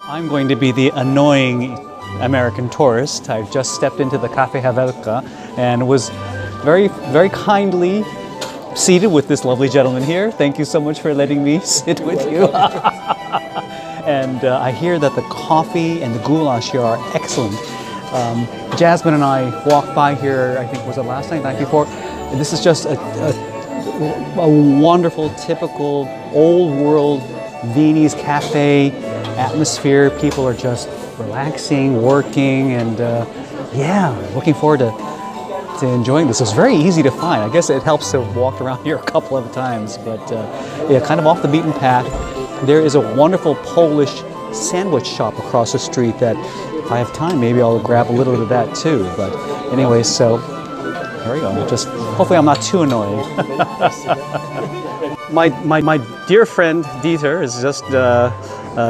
I'm going to be the annoying American tourist. I've just stepped into the Cafe Havelka and was very kindly seated with this lovely gentleman here. Thank you so much for letting me sit with you. And I hear that the coffee and the goulash here are excellent. Jasmine and I walked by here, I think was it last night, night before. This is just a wonderful, typical, old world Viennese cafe atmosphere. People are just relaxing, working, and yeah, looking forward to enjoying this. It's very easy to find. I guess it helps to walk around here a couple of times, but yeah, kind of off the beaten path. There is a wonderful Polish sandwich shop across the street that, if I have time, maybe I'll grab a little bit of that too. But anyway, so here we go. Just hopefully I'm not too annoying. My dear friend Dieter has just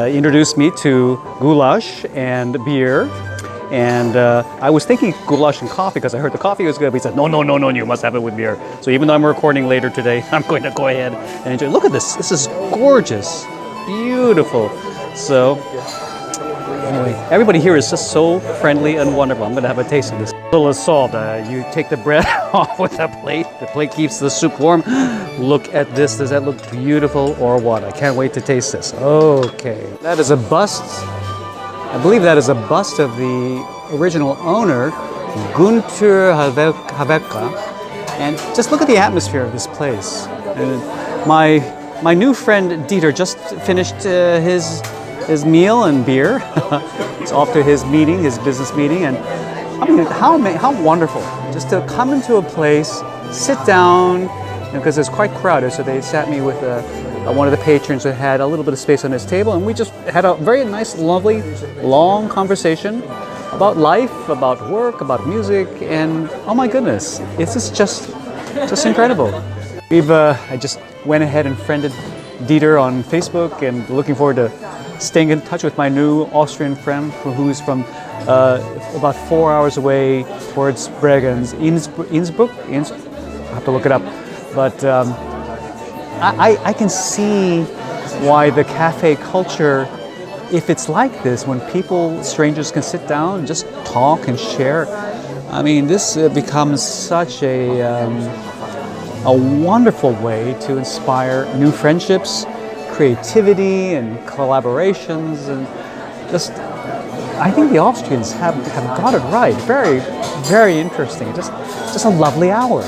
introduced me to goulash and beer. And I was thinking goulash and coffee because I heard the coffee was good. But he said, no, you must have it with beer. So even though I'm recording later today, I'm going to go ahead and enjoy. Look at this. This is gorgeous. Beautiful. So anyway, everybody here is just so friendly and wonderful. I'm going to have a taste of this. A little salt. You take the bread off with the plate. The plate keeps the soup warm. Look at this. Does that look beautiful or what? I can't wait to taste this. Okay. That is a bust. I believe that is a bust of the original owner, Günther Havelka. And just look at the atmosphere of this place. And my new friend Dieter just finished his meal and beer. He's off to his meeting, his business meeting, and I mean, how wonderful just to come into a place, sit down, because it's quite crowded. So they sat me with one of the patrons who had a little bit of space on his table, and we just had a very nice, lovely, long conversation about life, about work, about music, and oh my goodness, it's just incredible. I just went ahead and friended Dieter on Facebook, and looking forward to staying in touch with my new Austrian friend who's from about 4 hours away towards Bregenz, Innsbruck. I have to look it up, but I can see why the cafe culture, if it's like this, when strangers can sit down and just talk and share. I mean, this becomes such a wonderful way to inspire new friendships, creativity, and collaborations, and just, I think the Austrians have got it right. Very, very interesting. Just a lovely hour.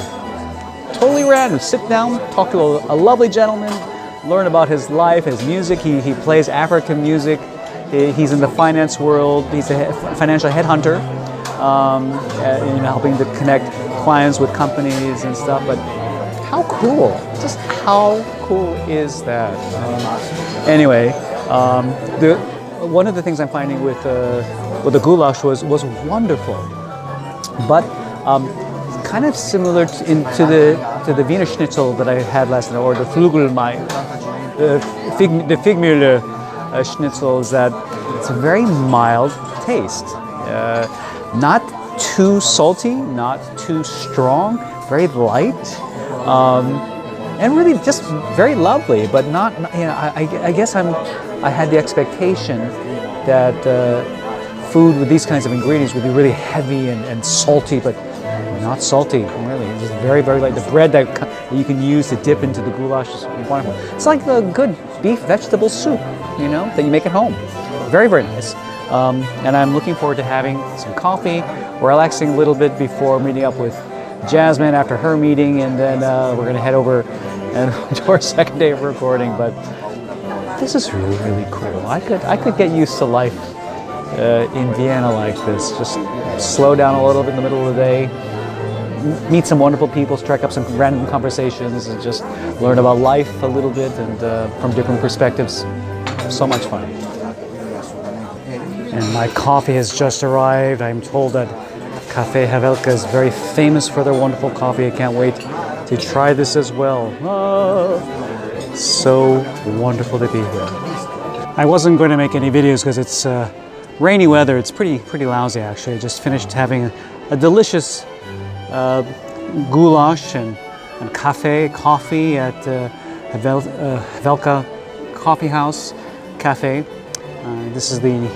Totally random. Sit down, talk to a lovely gentleman, learn about his life, his music. He plays African music. He's in the finance world. He's a financial headhunter, helping to connect clients with companies and stuff. But how cool! Just how cool is that? Anyway, one of the things I'm finding with the goulash was wonderful, but kind of similar to the Wiener Schnitzel that I had last night, or the the Figmühle Schnitzel, is that it's a very mild taste, not too salty, not too strong, very light, and really just very lovely. But not, I guess I had the expectation that food with these kinds of ingredients would be really heavy and salty, but not salty, really. It's just very, very light. The bread that you can use to dip into the goulash is wonderful. It's like the good beef vegetable soup, that you make at home. Very, very nice. And I'm looking forward to having some coffee, relaxing a little bit before meeting up with Jasmine after her meeting, and then we're going to head over and to our second day of recording. But this is really, really cool. I could get used to life in Vienna like this. Just slow down a little bit in the middle of the day, meet some wonderful people, strike up some random conversations, and just learn about life a little bit and from different perspectives. So much fun. And my coffee has just arrived. I'm told that Cafe Havelka is very famous for their wonderful coffee. I can't wait to try this as well. So wonderful to be here. I wasn't going to make any videos because it's rainy weather. It's pretty lousy, actually. I just finished having a delicious goulash and coffee at Havelka Coffee House Cafe. This is the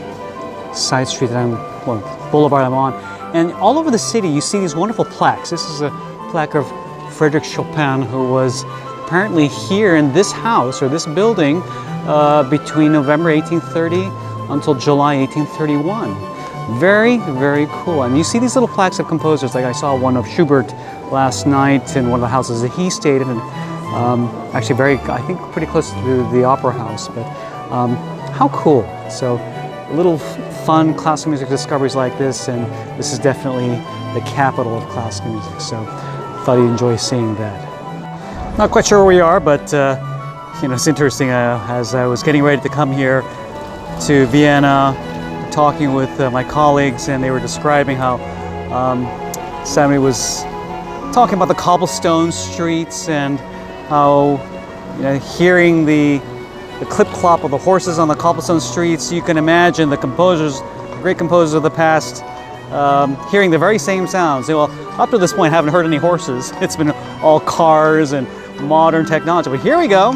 side street that boulevard I'm on. And all over the city, you see these wonderful plaques. This is a plaque of Frédéric Chopin, who was apparently here in this house or this building between November 1830 until July 1831. Very, very cool. And you see these little plaques of composers, like I saw one of Schubert last night in one of the houses that he stayed in, and actually I think pretty close to the Opera House, but how cool. So little fun classical music discoveries like this, and this is definitely the capital of classical music, so thought you'd enjoy seeing that. Not quite sure where we are, but you know, it's interesting. As I was getting ready to come here to Vienna, talking with my colleagues, and they were describing how somebody was talking about the cobblestone streets and how, you know, hearing the clip-clop of the horses on the cobblestone streets, you can imagine the composers, the great composers of the past, hearing the very same sounds. Well, up to this point, I haven't heard any horses. It's been all cars and modern technology. But here we go.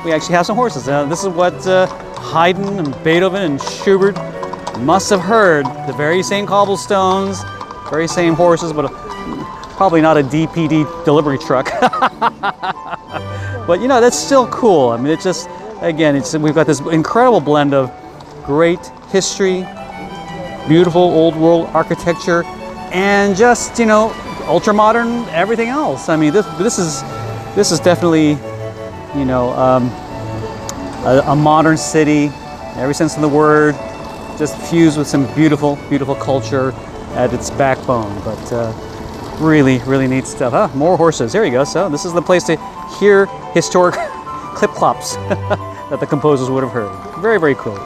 We actually have some horses. This is what Haydn and Beethoven and Schubert must have heard. The very same cobblestones, very same horses, but probably not a DPD delivery truck. But you know, that's still cool. I mean, it's just, again, we've got this incredible blend of great history, beautiful old world architecture, and just, you know, ultra modern everything else. I mean, this is definitely, you know, a modern city, in every sense of the word, just fused with some beautiful, beautiful culture at its backbone. But really, really neat stuff. Ah, more horses. Here you go. So this is the place to hear historic clip-clops that the composers would have heard. Very, very cool.